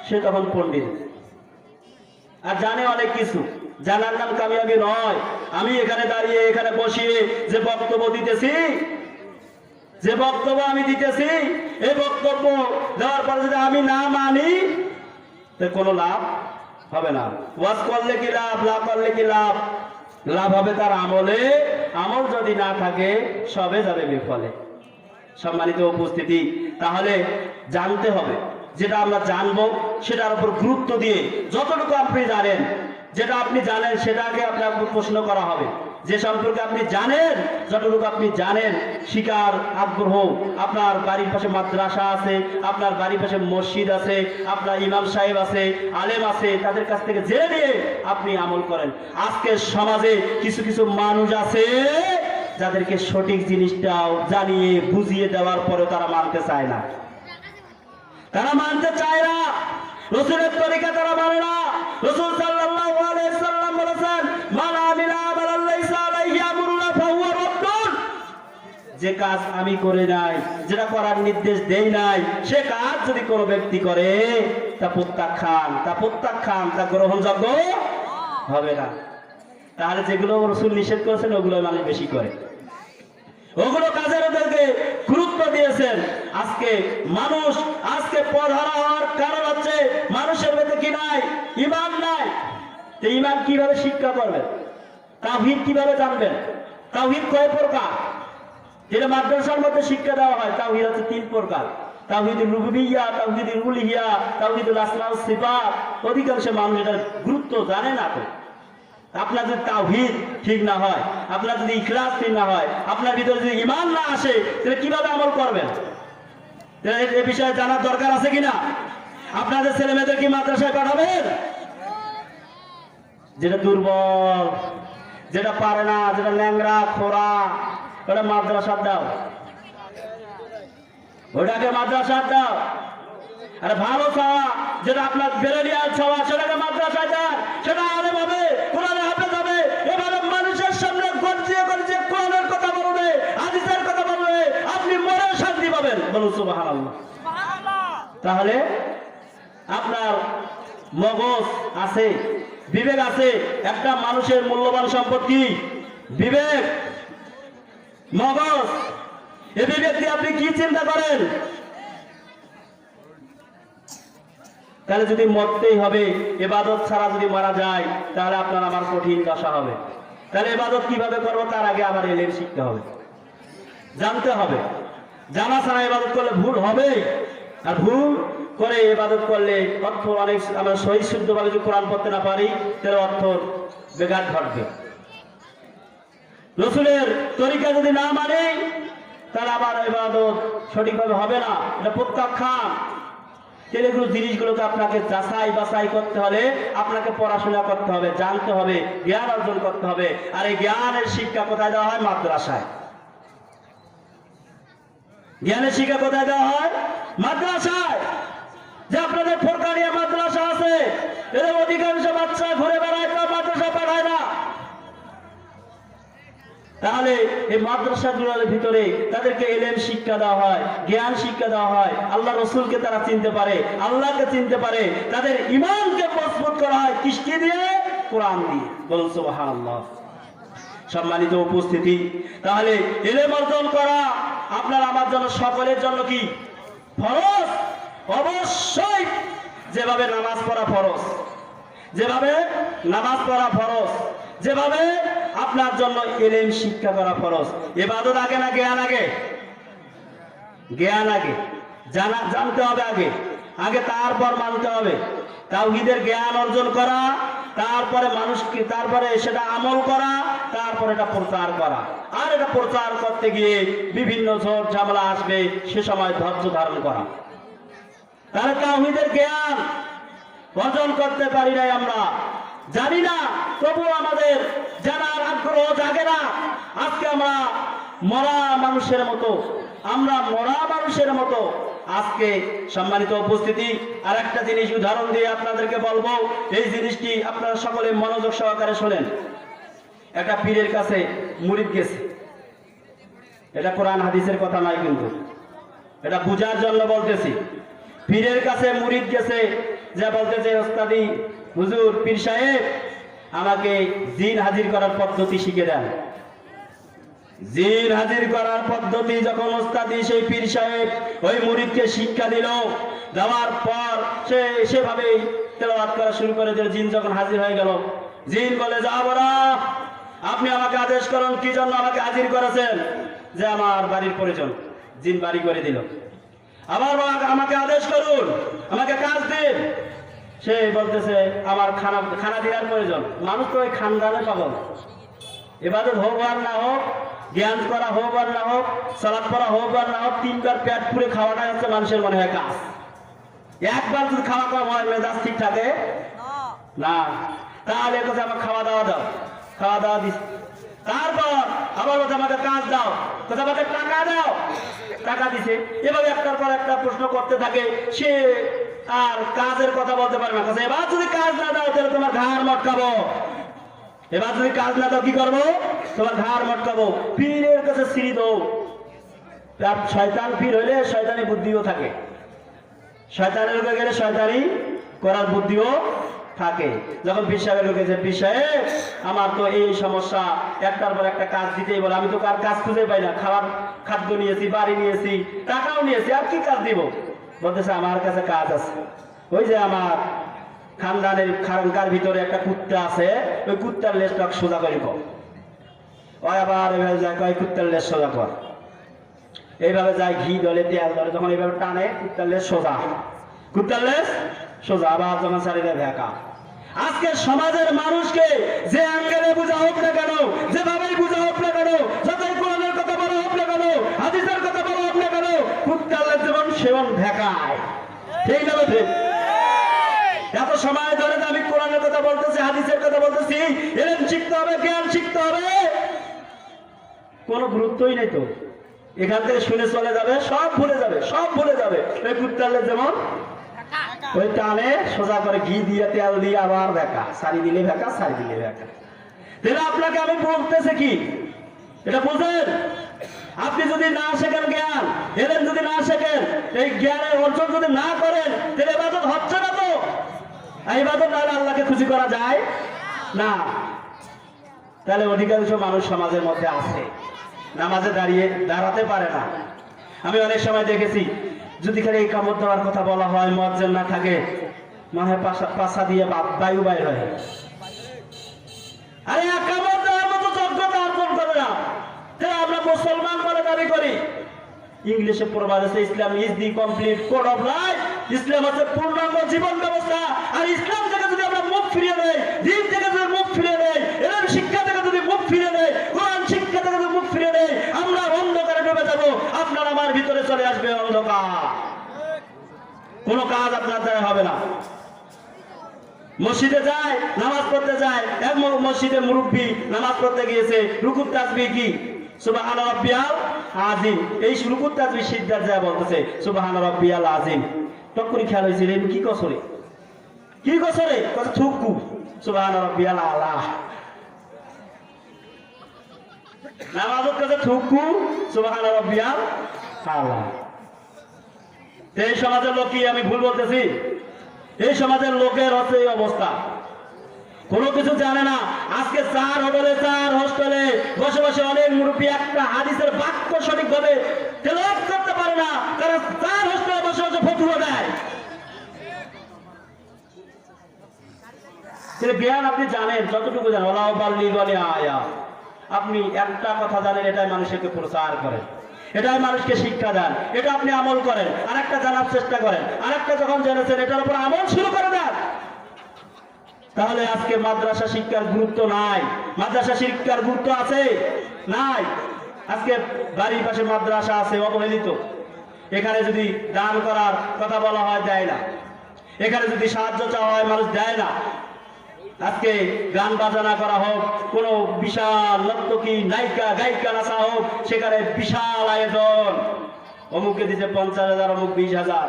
সে তখন পণ্ডিত। আর জানে অনেক কিছু, জানার নাম কামিয়াবি নয়। আমি এখানে দাঁড়িয়ে, এখানে বসিয়ে যে বক্তব্য দিতেছি, এই বক্তব্য দেওয়ার পরে যদি আমি না মানি, কোনো লাভ হবে না। ওয়াজ করলে কি লাভ, লাভ করলে কি লাভ? লাভ হবে তার আমলে। আমল যদি না থাকে, সবে যাবে বিফলে। সম্মানিত উপস্থিতি, তাহলে জানতে হবে, যেটা আমরা জানবো সেটার উপর গুরুত্ব দিয়ে, যতটুকু আপনি জানেন, যেটা আপনি জানেন সেটাকে আপনার প্রশ্ন করা হবে। যে সম্পর্কে আপনি জানেন, যতটুকু আপনি জানেন, শিকার আগ্রহ, আপনার বাড়ির পাশে মাদ্রাসা আছে, আপনার বাড়ির পাশে মসজিদ আছে, আপনার ইমাম সাহেব আছে, আলেম আছে, তাদের কাছ থেকে জেনে নিয়ে আপনি আমল করেন। আজকে সমাজে কিছু কিছু মানুষ আছে যাদেরকে সঠিক জিনিসটাও জানিয়ে বুঝিয়ে দেওয়ার পরে তারা মানতে চায় না। রাসূলের তরিকা তারা মানে না। রাসূল সাল্লাল্লাহু আলাইহি ওয়াসাল্লাম বলেছেন, মান আমিলা আমালান লাইসা আলাইহি আমরুনা ফাহুয়া রাদ্দ। যে কাজ আমি করে নাই, যেটা করার নির্দেশ দেই নাই, সে কাজ যদি কোনো ব্যক্তি করে তা প্রত্যাখ্যান, তা গ্রহণযোগ্য হবে না। তাহলে যেগুলো রাসূল নিষেধ করেছেন ওগুলো মানুষ বেশি করে, ওগুলো কাজের ওদেরকে গুরুত্ব দিয়েছেন। মানুষ পদহারা হওয়ার কারণ হচ্ছে মানুষের মধ্যে কি নাই? ঈমান নাই। তো ঈমান কিভাবে শিক্ষা করবেন? তাওহীদ কিভাবে জানবেন? তাওহীদ কয় প্রকার? যেটা মাদ্রাসার মধ্যে শিক্ষা দেওয়া হয়, তাওহীদ হচ্ছে 3 প্রকার: তাওহীদুল রুবুবিয়্যাহ, তাওহীদুল উলুহিয়্যাহ, তাওহীদুল আসমা ওয়াস সিফাত। অধিকাংশ মানুষ এটার গুরুত্ব জানে না। তো আপনার যদি তাওহীদ ঠিক না হয়, আপনার যদি ইখলাস ঠিক না হয়, আপনার ভিতরে যদি ঈমান না আসে, তাহলে কিভাবে আমল করবেন? এই বিষয়ে জানার দরকার আছে কিনা? আপনাদের ছেলে মেয়েদের কি মাদ্রাসায় পাঠাবেন? যেটা দুর্বল, যেটা পারে না, যেটা ল্যাংড়া খোরা, ওটা মাদ্রাসা দাও, ওটাকে মাদ্রাসা দাও। আর ভালো ছাওয়া, যেটা আপনার বেরেলিয়ার ছাওয়া, সেটাকে মাদ্রাসায় দেন, সেটা আলেম হবে, কোরআনে হাফেজ হবে। এবারে মানুষের সামনে গর্জিয়ে গর্জিয়ে কোরআনের কথা বলবে, হাদিসের কথা বলবে, আপনি মরে শান্তি পাবেন। বলুন সুবহানাল্লাহ। তাহলে আপনার মগজ আছে, বিবেক আছে। একটা মানুষের মূল্যবান সম্পদ কি? বিবেক, মগজ। এই বিবেক দিয়ে আপনি কি চিন্তা করেন? তাহলে যদি মরতেই হবে, ইবাদত ছাড়া যদি মারা যায়, তাহলে আপনার আমার কঠিন দশা হবে। তাহলে ইবাদত কিভাবে করবো? তার আগে আমার ইলম শিখতে হবে, জানতে হবে। জানা ছাড়া ইবাদত করলে ভুল হবে, আর ভুল করে ইবাদত করলে অর্থ অনেক, আমরা সহি শুদ্ধভাবে যদি কোরআন পড়তে না পারি, তাহলে অর্থ বেঘাত ঘটবে। রাসূলের তরিকা যদি না মানে, তাহলে আবার ইবাদত সঠিকভাবে হবে না, এটা প্রত্যাখ্যান। এগুলো জিনিসগুলোকে আপনাকে যাচাই বাছাই করতে হলে আপনাকে পড়াশোনা করতে হবে, জানতে হবে, জ্ঞান অর্জন করতে হবে। আর এই জ্ঞানের শিক্ষা কোথায় দেওয়া হয়? মাদ্রাসায়। জ্ঞানের শিক্ষা কোথায় দেওয়া হয়? মাদ্রাসায়। যে আপনাদের ফোরকানিয়া মাদ্রাসা আছে, এদের অধিকাংশ বাচ্চা ঘুরে বেড়ায়, তো মাদ্রাসা পাঠায় না। তাহলে এই মাদ্রাসাগুলোর ভিতরে তাদেরকে ইলম শিক্ষা দেওয়া হয়, জ্ঞান শিক্ষা দেওয়া হয়, আল্লাহ রসুলকে তারা চিনতে পারে, আল্লাহকে চিনতে পারে, তাদের ঈমানকে মজবুত করা হয় কিসকে দিয়ে? কোরআন দিয়ে। বলুন সুবহানাল্লাহ। সম্মানিত উপস্থিতি, তাহলে ইলম অর্জন করা আপনার আমার জন্য, সকলের জন্য কি ফরজ? অবশ্যই। যেভাবে নামাজ পড়া ফরজ, যেভাবে নামাজ পড়া ফরজ, যেভাবে আপনার জন্য ইলম শিক্ষা করা ফরজ। ইবাদত আগে না জ্ঞান আগে? জ্ঞান আগে, জানতে হবে আগে, তারপর মানতে হবে। তাওহীদের জ্ঞান অর্জন করা, তারপরে মানুষকে, তারপরে সেটা আমল করা, তারপরে এটা প্রচার করা। আর এটা প্রচার করতে গিয়ে বিভিন্ন ঝড় ঝামেলা আসবে, সে সময় ধৈর্য ধারণ করা। তাহলে তাওহীদের জ্ঞান অর্জন করতে পারি নাই, আমরা জানি না, তবু আমাদের জানার আগ্রহ জাগে না। আজকে আমরা মরা মানুষের মতো আজকে। সম্মানিত উপস্থিতি, আর একটা জিনিস উদাহরণ দিয়ে আপনাদেরকে বলবো, এই জিনিসটি আপনারা সকলে মনোযোগ সহকারে শোনেন। একটা পীরের কাছে মুরিদ গেছে, এটা কোরআন হাদিসের কথা নয়, কিন্তু এটা বুঝার জন্য বলতেছি। পীরের কাছে মুরিদ গেছে, যা বলতেছে, ওস্তাদি হুজুর, পীর সাহেব আমাকে জিন হাজির করার পদ্ধতি শিখে দেন। জিন হাজির করার পদ্ধতি যখন ওস্তাদি সেই পীর সাহেব ওই মুরিদকে শিক্ষা দিল, দেওয়ার পর সেভাবেই তেলাওয়াত করা শুরু করে দিল। জিন যখন হাজির হয়ে গেল, জিন বলে, যাবো না, আপনি আমাকে আদেশ করুন, কি জন্য আমাকে হাজির করেছেন? যে আমার বাড়ির প্রয়োজন। জিন বাড়ি করে দিল। আবার আমাকে আদেশ করুন, আমাকে কাজ দিন। সে বলতেছে, আমার খানা দেওয়ার প্রয়োজন। মানুষ তো ওই খানদানে পাগল। ইবাদত হোক আর না হোক, জ্ঞান করা হোক আর না হোক, সালাত করা হোক আর না হোক, 3 বার পেট পুরে খাওয়াটাই হচ্ছে মানুষের মনে হয় কাজ। একবার যদি খাওয়া কম হয়, মেজাজ ঠিক থাকে না। তাহলে কথা আমার খাওয়া দাওয়া দাও, খাওয়া দাওয়া দিস। তারপর আবার কথা আমাকে কাজ দাও, কথা আমাকে টাকা দাও, টাকা দিছে। এভাবে একটার পর একটা প্রশ্ন করতে থাকে। সে আর কাজের কথা বলতে পারে না। এবার যদি কাজ না দাও, তাহলে তোমার ঘাড় মটকাবো। এবার যদি কাজ না দাও, কি করবো? তোমার ঘাড় মটকাবো। পীরের কাছে সিঁড়ি দাও, তার শয়তান পীর হইলে শয়তানি বুদ্ধিও থাকে, শয়তানের লোকে গেলে শয়তানি করার বুদ্ধিও থাকে। যখন পীর সাহেবের লোকে যে পীর সাহেব আমার তো এই সমস্যা, একটার পর একটা কাজ দিতেই বলে, আমি তো কার কাজ খুঁজে পাই না, খাবার খাদ্য নিয়েছি, বাড়ি নিয়েছি, টাকাও নিয়েছি, আর কি কাজ দিব? বলতেছে আমার কাছে কাজ আছে, ওই যে আমার খানদানের খানকার ভিতরে একটা কুত্তা আছে, ওই কুত্তার লেজটা সোজা করিব। ওই আবার এভাবে যায়, ওই কুত্তার লেজ সোজা কর, এইভাবে যায়, ঘি দলে তেল দলে, যখন এইভাবে টানে কুত্তার লেজ সোজা, কুত্তার লেজ সোজা, আবার যখন চারিদিকে ভেকা। আজকে সমাজের মানুষকে যে অ্যাঙ্গেলে বোঝা হোক না কেন, যেভাবেই বোঝা হোক না কেন, যতই কোরআনের কথা বলা হোক না কেন, হাদিসের কথা বলা হোক না কেন, কুত্তার লেজ যেমন সেবন ভেকায়। ঠিক না? এত সময় ধরে আমি কোরআনের কথা বলতেছি, হাদিসের কথা বলতেছি, এলেন শিখতে হবে, জ্ঞান শিখতে হবে, কোনো গুরুত্বই নেই তো। এখান থেকে শুনে চলে যাবে, সব ভুলে যাবে, সব ভুলে যাবে। ওই কুত্তালে যেমন ওই টানে সোজা করে ঘি দিয়ে তেল দিয়ে আবার ভেকা, সারি দিলে ভেকা, সারি দিলে ভেকা। তাহলে আপনাকে আমি বলতেছে কি, এটা বুঝেন? আপনি যদি না শেখেন জ্ঞান, এলেন যদি না শেখেন, এই জ্ঞানের অর্জন যদি না করেন, তাহলে ইবাদত হচ্ছে না তো। ইবাদত না হলে আল্লাহকে খুশি করা যায় না। তাহলে অধিকাংশ মানুষ সমাজের মধ্যে আছে, নামাজে দাঁড়াতে পারে না। আমি অনেক সময় দেখেছি, যদি খালি এই কামড় দেওয়ার কথা বলা হয়, মুয়াজ্জিন না থাকে, মনে হয় পাশা দিয়ে বায়ু বাইর হয়। আরে কামড় দেওয়ার মতো যোগ্যতা অর্জন করে না। আমরা মুসলমান বলে দাবি করি। ইংলিশে প্রবাদ আছে, Islam is the complete code of life. ইসলাম হচ্ছে পূর্ণাঙ্গ জীবন ব্যবস্থা। আর ইসলাম থেকে যদি আমরা মুখ ফিরিয়ে নেই, দিন থেকে যদি মুখ ফিরিয়ে নেই, এলম শিক্ষা থেকে যদি মুখ ফিরিয়ে নেই, কোরআন শিক্ষা থেকে যদি মুখ ফিরিয়ে নেই, আমরা অন্ধকারে ডুবে যাব। আপনার আমার ভিতরে চলে আসবে অন্ধকার, কোনো কাজ আপনার দ্বারা হবে না। মসজিদে যায়, নামাজ পড়তে যায়, এক মসজিদের মুরব্বী নামাজ পড়তে গিয়েছে, রুকুর তাসবিহ কি? সুবহান রাব্বিয়াল আযীম। এই রুকুর তাসবিহ সিজদা যায় বলতেছে সুবহান রাব্বিয়াল আযীম। তখনই খেয়াল হয়েছে, রে কি কসরে, কি কসরে? কত থুকু সুবহান রাব্বিয়াল আলা। নামাজের কাছে থুকু সুবহান রাব্বিয়াল আলা। এই সমাজের লোক কি আমি ভুল বলতেছি? এই সমাজের লোকের হচ্ছে এই অবস্থা, কোনো কিছু জানে না। আজকে চার হোটেলে, চার হোস্টেলে বসে বসে অনেক মুরব্বী একটা হাদিসের বাক্য সঠিকভাবে তেলাওয়াত করতে পারে না, কারণ চার হোস্টেলে বসে বসে ফতোয়া দেয়। জ্ঞান আপনি জানেন, যতটুকু জানেন, ওয়ালাউ বাল্লিগানি আয়া, আপনি একটা কথা জানেন, এটাই মানুষকে প্রচার করেন, এটাই মানুষকে শিক্ষা দেন, এটা আপনি আমল করেন, আরেকটা জানার চেষ্টা করেন, আরেকটা যখন জেনেছেন এটার উপর আমল শুরু করে দেন। তাহলে আজকে মাদ্রাসা শিক্ষার গুরুত্ব নাই। মাদ্রাসা শিক্ষার গুরুত্ব আছে? নাই। আজকে বাড়ির পাশে মাদ্রাসা আছে, অবহেলিত। এখানে যদি দান করার কথা বলা হয়, দেয় না। এখানে যদি সাহায্য চাওয়া হয়, মানুষ দেয় না। আজকে গান বাজনা করা হোক, কোনো বিশাল নর্তকী নায়িকা গায়িকা নাচা হোক, সেখানে বিশাল আয়োজন, অমুকে দিতে 50,000, অমুক 20,000।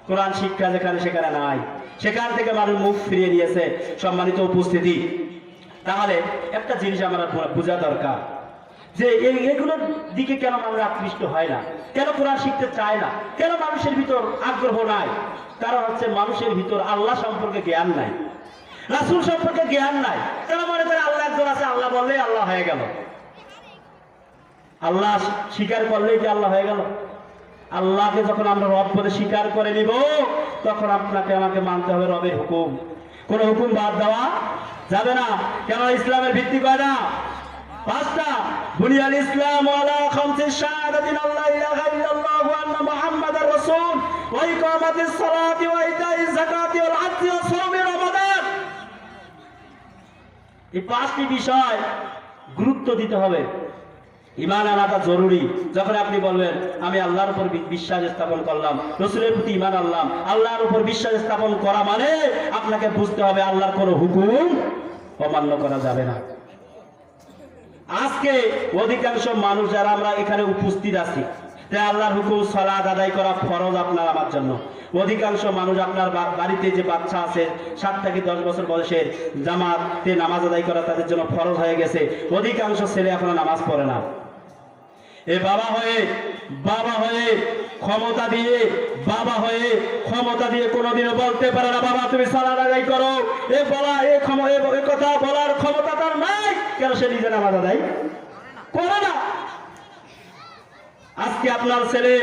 কোরআন শিক্ষা যেখানে সেখানে নাই, সেখান থেকে মানুষ মুখ ফিরিয়ে নিয়েছে। সম্মানিত উপস্থিতি, তাহলে একটা জিনিস আমরা বোঝা দরকার যে এগুলোর দিকে কেন মানুষ আকৃষ্ট হয় না, কেন কোরআন শিখতে চায় না, কেন মানুষের ভিতর আগ্রহ নাই? কারণ হচ্ছে মানুষের ভিতর আল্লাহ সম্পর্কে জ্ঞান নাই, রাসূল সম্পর্কে জ্ঞান নাই। তারা মনে করে আল্লাহ একজন আছে, আল্লাহ বললেই আল্লাহ হয়ে গেল, আল্লাহ স্বীকার করলেই কি আল্লাহ হয়ে গেল? আল্লাহকে যখন আমরা রব বলে স্বীকার করে নিব, তখন আপনাকে আমাকে মানতে হবে রবের হুকুম, কোন হুকুম বাদ দেওয়া যাবে না। কেন ইসলামের ভিত্তি কয়টা? 5টা। বুনিয়াল ইসলাম আলা খামসি শাহাদাতিন আল্লা ইলাহা ইল্লাল্লাহ ওয়া আন্না মুহাম্মাদার রাসূল ওয়া ইকামাতিস সালাতি ওয়া ইতাইজ যাকাতি ওয়াল হজ্জি ওয়া সাওমি রমাদান। এই 5টি বিষয় গুরুত্ব দিতে হবে। ঈমান আনাটা জরুরি। যখন আপনি বলবেন আমি আল্লাহর উপর বিশ্বাস স্থাপন করলাম, রাসূলের প্রতি ঈমান আনলাম, আল্লাহর উপর বিশ্বাস স্থাপন করা মানে আপনাকে বুঝতে হবে আল্লাহর কোনো হুকুম অমান্য করা যাবে না। আজকে অধিকাংশ মানুষ যারা আমরা এখানে উপস্থিত আছি, তাই আল্লাহর হুকুম সালাত আদায় করা ফরজ আপনার আমার জন্য। অধিকাংশ মানুষ আপনার বাড়িতে যে বাচ্চা আছে 7 থেকে 10 বছর বয়সের, জামাতে নামাজ আদায় করা তাদের জন্য ফরজ হয়ে গেছে। অধিকাংশ ছেলে এখনো নামাজ পড়ে না। এ বাবা হয়ে বাবা হয়ে ক্ষমতা দিয়ে কোনোদিনও বলতে পারে না বাবা তুমি সালাত আদায় করো, এ কথা বলার ক্ষমতা তার নাই। কেন? সে নিজে নামাজ আদায় করে না। আজকে আপনার ছেলে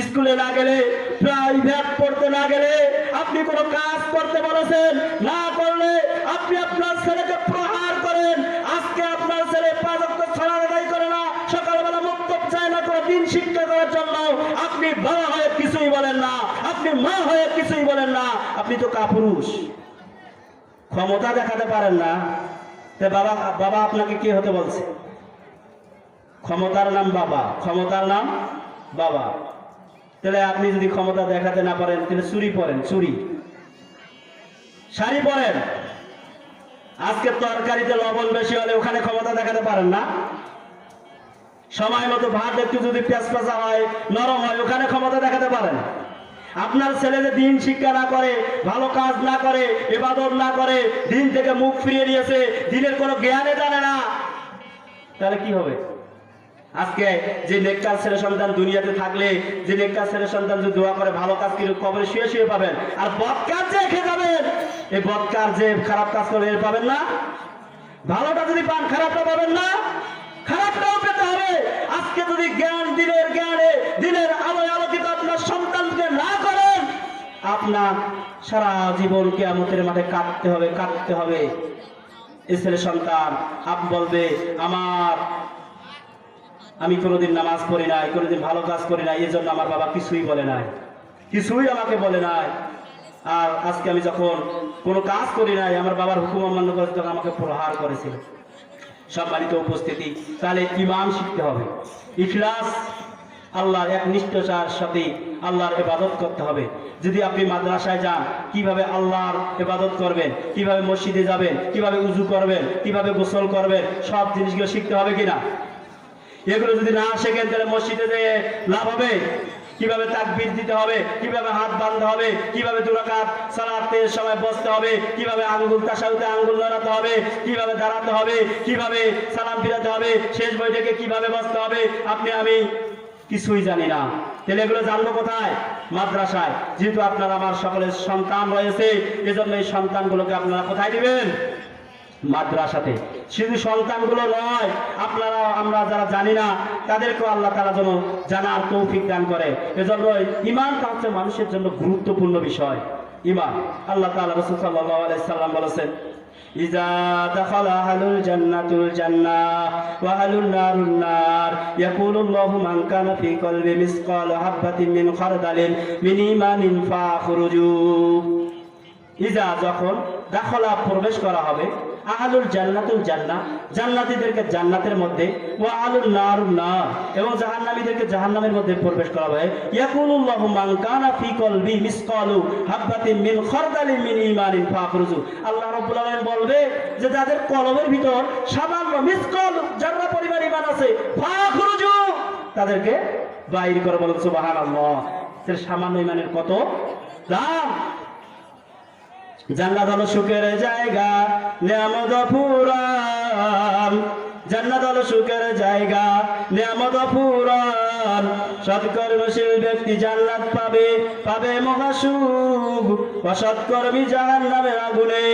স্কুলে না গেলে, প্রাইভেট পড়তে না গেলে, আপনি কোনো কাজ করতে বলেছেন, না করলে আপনি আপনার ছেলেকে প্রহার করেন। আজকে আপনার ছেলে 5 ওয়াক্ত সালাত আদায় করে না, সকালবেলা মুক্তব চায় না করে দিন শিক্ষা করার জন্য, আপনি বাবা হয়ে কিছুই বলেন না, আপনি মা হয়ে কিছুই বলেন না। আপনি তো কাপুরুষ, ক্ষমতা দেখাতে পারেন না। বাবা আপনাকে কি হতে বলছে? ক্ষমতার নাম বাবা, ক্ষমতার নাম বাবা। তাহলে আপনি যদি ক্ষমতা দেখাতে না পারেন, তাহলে চুরি পরেন, শাড়ি পরেন। আজকে তরকারিতে লবণ বেশি হলে ওখানে ক্ষমতা দেখাতে পারেন না। সময় মতো ভাত একটু যদি পেঁচা হয়, নরম হয়, ওখানে ক্ষমতা দেখাতে পারেন। আপনার ছেলে যে দিন শিক্ষা না করে, ভালো কাজ না করে, ইবাদত না করে, দিন থেকে মুখ ফিরিয়ে নিয়েছে, দিনের কোনো জ্ঞানে জানে না, তাহলে কি হবে? আজকে যে নেককার ছেলে সন্তান দুনিয়াতে থাকলে, যে নেককার ছেলে সন্তান যদি দোয়া করে ভালো কাজ কিন্তু কবরে শুয়ে শুয়ে পাবেন, আর বদকার যে খেয়ে যাবেন, এই বদকার যে খারাপ কাজ করে এর পাবেন না। ভালোটা যদি পান, খারাপটা পাবেন না, খারাপটাও পেতে হবে। আজকে যদি দিনের আলোয় আলোকিত আপনার সন্তানকে না করেন, আপনার সারা জীবন কিয়ামতের মাঠে কাটতে হবে। এই ছেলে সন্তান বলবে আমি কোনোদিন নামাজ পড়ি নাই, কোনোদিন ভালো কাজ করি নাই, এই জন্য আমার বাবা কিছুই আমাকে বলে নাই। আর আজকে আমি যখন কোনো কাজ করি নাই, আমার বাবার হুকুম অমান্য করে, তখন আমাকে প্রহার করেছিল। সম্মানিত উপস্থিতি, তাহলে ঈমান শিখতে হবে, ইখলাস, আল্লাহর একনিষ্ঠতার সাথে আল্লাহর ইবাদত করতে হবে। যদি আপনি মাদ্রাসায় যান, কিভাবে আল্লাহর ইবাদত করবেন, কিভাবে মসজিদে যাবেন, কিভাবে উযু করবেন, কিভাবে গোসল করবেন, সব জিনিসগুলো শিখতে হবে কিনা? এগুলো যদি না শেখেন, তাহলে মসজিদে যেয়ে লাভ হবে? কিভাবে তাকবীর দিতে হবে, কিভাবে হাত বাঁধতে হবে, কিভাবে 2 রাকাত সালাতের সময় বসতে হবে, কিভাবে তাশাহুদে আঙ্গুল নাড়াতে হবে, কিভাবে দাঁড়াতে হবে, কিভাবে সালাম ফিরাতে হবে, শেষ বৈঠকে কিভাবে বসতে হবে, আমি কিছুই জানি না। তাহলে এগুলো জানবো কোথায়? মাদ্রাসায়। যেহেতু আপনারা আমার সকলের সন্তান রয়েছে, এজন্য এই সন্তানগুলোকে আপনারা কোথায় দিবেন? মাদ্রাসাতে। শুধু সন্তানগুলো নয়, আমরা যারা জানি না তাদেরকেও আল্লাহ তাআলা যেন জানার তৌফিক দান করে। এজন্য ঈমানটা হচ্ছে মানুষের জন্য গুরুত্বপূর্ণ বিষয়। ঈমান, আল্লাহ তাআলা রাসূল সাল্লাল্লাহু আলাইহি সাল্লাম বলেছেন, ইজা দাখালা আহলুল জান্নাতুল জান্নাহ ওয়া আহলুন নারুন নার ইয়াকুলুল্লাহু মান কানা ফি কলবি মিসকাল হাববাতিন মিন খারদালিন মিন ঈমানিন ফাখরুজু। ইজা, যখন দাখালা প্রবেশ করা হবে, আহলুল জান্নাতুল জান্নাহ, জান্নাতীদেরকে জান্নাতের মধ্যে, ওয়া আহলুন নারুন নার, এবং জাহান্নামীদেরকে জাহান্নামের মধ্যে প্রবেশ করা হবে। ইয়াকুলুল্লাহু মান কানা ফি কলবি মিসকালু হাববাতিন মিন খারদালিন মিন ঈমানিন ফাখরুজু। আল্লাহ রাব্বুল আলামিন বলবে যে যাদের কলবের ভিতর সামান্য মিসকাল জাররা পরিমাণ ঈমান আছে, ফাখরুজু, তাদেরকে বাইর করে। বলেন সুবহানাল্লাহ। এর সামান্য ঈমানের কত দাম! জান্নাত হলো সুখের জায়গা, নিয়ামত পুরান। জান্নাত হলো সুখের জায়গা, নিয়ামত পুরান। সৎকর্মশীল ব্যক্তি জান্নাত পাবে মহাসুখ। অসৎকর্মী জাহান্নামের আগুনে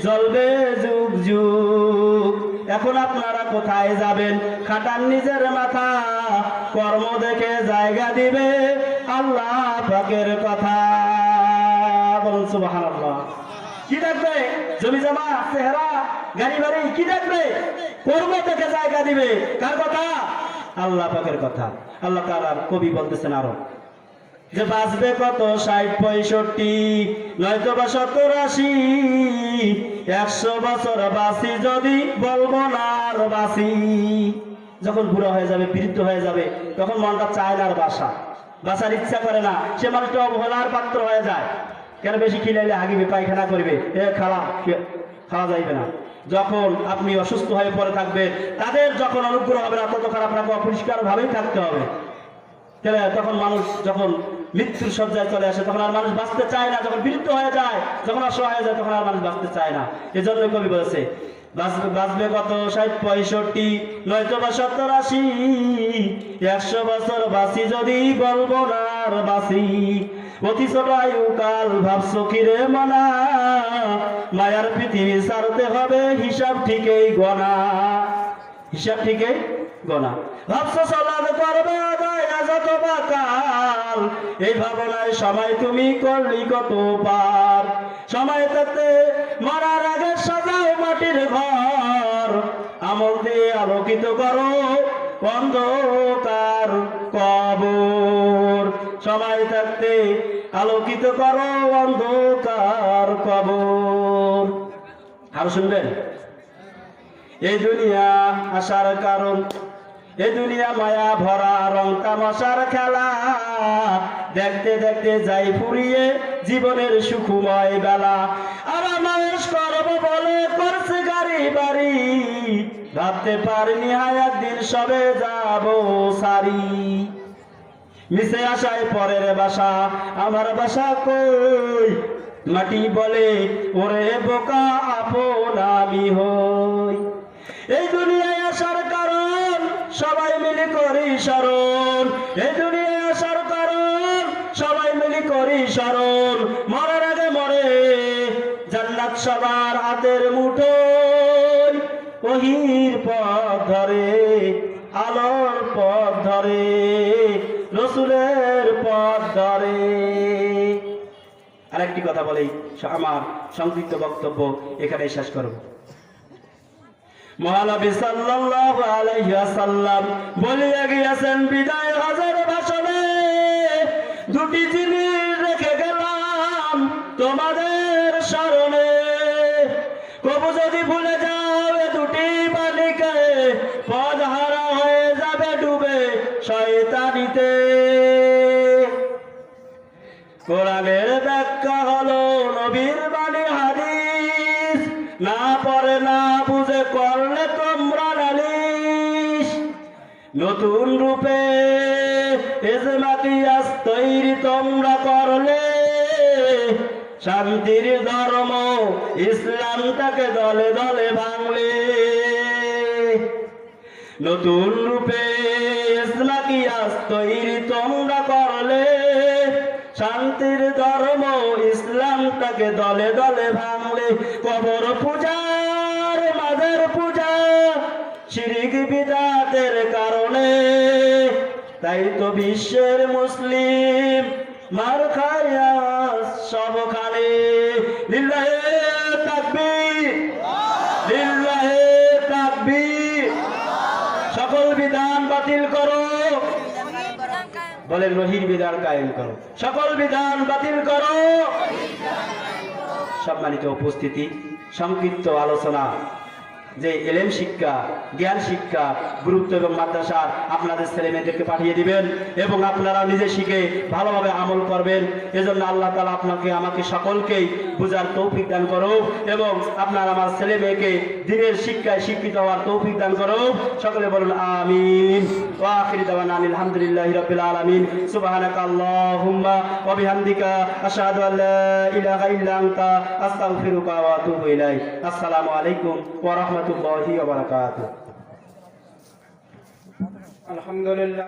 জ্বলবে যুগ যুগ। এখন আপনারা কোথায় যাবেন? খাটান নিজের মাথা, কর্ম দেখে জায়গা দিবে আল্লাহ পাকের কথা। বলুন সুবহানাল্লাহ। কি দেখবে? জমি জমা, চেহারা, গাড়ি বাড়ি কি দেখবে? কর্ম থেকে জায়গা দিবে। কার কথা? আল্লাহ পাকের কথা। আল্লাহ তাআলা কবি বলতেছেন আরো যে বাঁচবে কত 60-65, নয়তো বা 70-80, 100 বছর বাঁচি যদি বলবো না আর বাঁচি। যখন বুড়া হয়ে যাবে, বৃদ্ধ হয়ে যাবে, তখন মনটা চায় না আর বাঁচার ইচ্ছা করে না। সে মানুষটা অবহেলার পাত্র হয়ে যায়। কেন? বেশি খিলাইলে হাগিবে, পায়খানা করবে, খাওয়া যাইবে না। যখন আপনি অসুস্থ হয়ে পড়ে থাকবেন, তাদের যখন অনুগ্রহ হবে না, ততক্ষণ আপনাকে অপরিষ্কার ভাবেই থাকতে হবে। তখন মানুষ যখন মৃত্যুর সজ্জায় চলে আসে, তখন আর মানুষ বাঁচতে চায় না। যখন বৃদ্ধ হয়ে যায়, যখন অসহায় হয়ে যায়, তখন আর মানুষ বাঁচতে চায় না। এজন্য কবি বলেছে বাঁচবে কত 60-65 নয়তো বা 70-80 100 বছর বাঁচি যদি বলবো না আর বাঁচি অতি ছোট আয়ুকাল ভাবছো কিরে মনা মায়ার পৃথিবী ছাড়তে হবে হিসাব ঠিকই গনা ভাবছো সলাদ করবে দয়া যত বাকাল এই ভাবনায় সময় তুমি করলি কত পার সময় থাকতে মরার আগে সাজাও মাটির ঘর আমল দিয়ে আলোকিত করো অন্ধকার কবর সময় থাকতে আলোকিত করো অন্ধকার কবর। আর শুনবেন এই দুনিয়া আসার কারণ এই দুনিয়া মায়া ভরা রং তামাশার খেলা দেখতে দেখতে যাই ফুরিয়ে জীবনের সুখময় বেলা আর মানুষ করব বলে করছে গাড়ি বাড়ি ভাবতে পারিনি হায় একদিন সবে যাব সারি মিশে আসায় পরের বাসা আমার বাসা কই মাটি বলে ওরে বোকা আপন আমি হই এই দুনিয়ায় আসার কারণ সবাই মিলে করি স্মরণ এই দুনিয়ায় আসার কারণ সবাই মিলে করি স্মরণ মরার আগে মরে জান্নাত সবার হাতের মুঠোয় ওহির পথ ধরে আলোর পথ ধরে রসুলের পথ ধরে। আরেকটি কথা বলেই আমার সংক্ষিপ্ত বক্তব্য এখানে শেষ করব। মহানবী সাল্লাল্লাহু আলাইহি ওয়াসাল্লাম বলিয়া গিয়েছেন বিদায় হজের ভাষণে দুটি জিনিস রেখে গেলাম তোমাদের স্মরণে কবু যদি ভুলে যাও এ দুটি বালিকে পথ হারা হয়ে যাবে ডুবে শয়তানিতে। কোরআনের ব্যাখ্যা হলো নবীর বাণী হাদিস না পড়ে না বুঝে করলে তোমরা নালিশ নতুন রূপে ইজমাতিয়াস তৈরি তোমরা করলে শান্তির ধর্ম ইসলামটাকে দলে দলে ভাঙলে নতুন রূপে ইসলামিয়াস তৈরি তোমরা করলে শান্তির ধর্ম ইসলামটাকে দলে দলে ভাঙলে কবর পূজার মাজার পূজা শিরক বিদআতের কারণে তাই তো বিশ্বের মুসলিম মার খায় সবখানে। লিল্লাহে তাকবীর লিল্লাহে তাকবীর। সকল বিধান বাতিল করো বলেন রহির বিধান কায়েম করো সকল বিধান বাতিল করো। সম্মানিত উপস্থিতি সংক্ষিপ্ত আলোচনা যে এলেম শিক্ষা জ্ঞান শিক্ষা গুরুত্ব এবং মাদ্রাসা আপনাদের ছেলে মেয়েদেরকে পাঠিয়ে দিবেন এবং আপনারা নিজে শিখে ভালোভাবে আমল করবেন। এজন্য আল্লাহ তাআলা আপনাকে আমাকে সকলকেই বুঝার তৌফিক দান করো এবং আপনার আমার ছেলে মেয়েকে দ্বীনের শিক্ষায় শিক্ষিত হওয়ার তৌফিক দান করো। সকলে বলুন আমিন। ওয়া আখিরু দাওয়ানা আলহামদুলিল্লাহি রাব্বিল আলামিন। সুবহানাকা আল্লাহুম্মা ওয়া বিহামদিকা আশহাদু আল্লা ইলাহা ইল্লা আনতা আস্তাগফিরুকা ওয়া আতুবু ইলাইক। আসসালামু আলাইকুম ওয়া রাহমাতুল্লাহি ওয়া বারাকাতুহু। আলহামদুলিল্লাহ।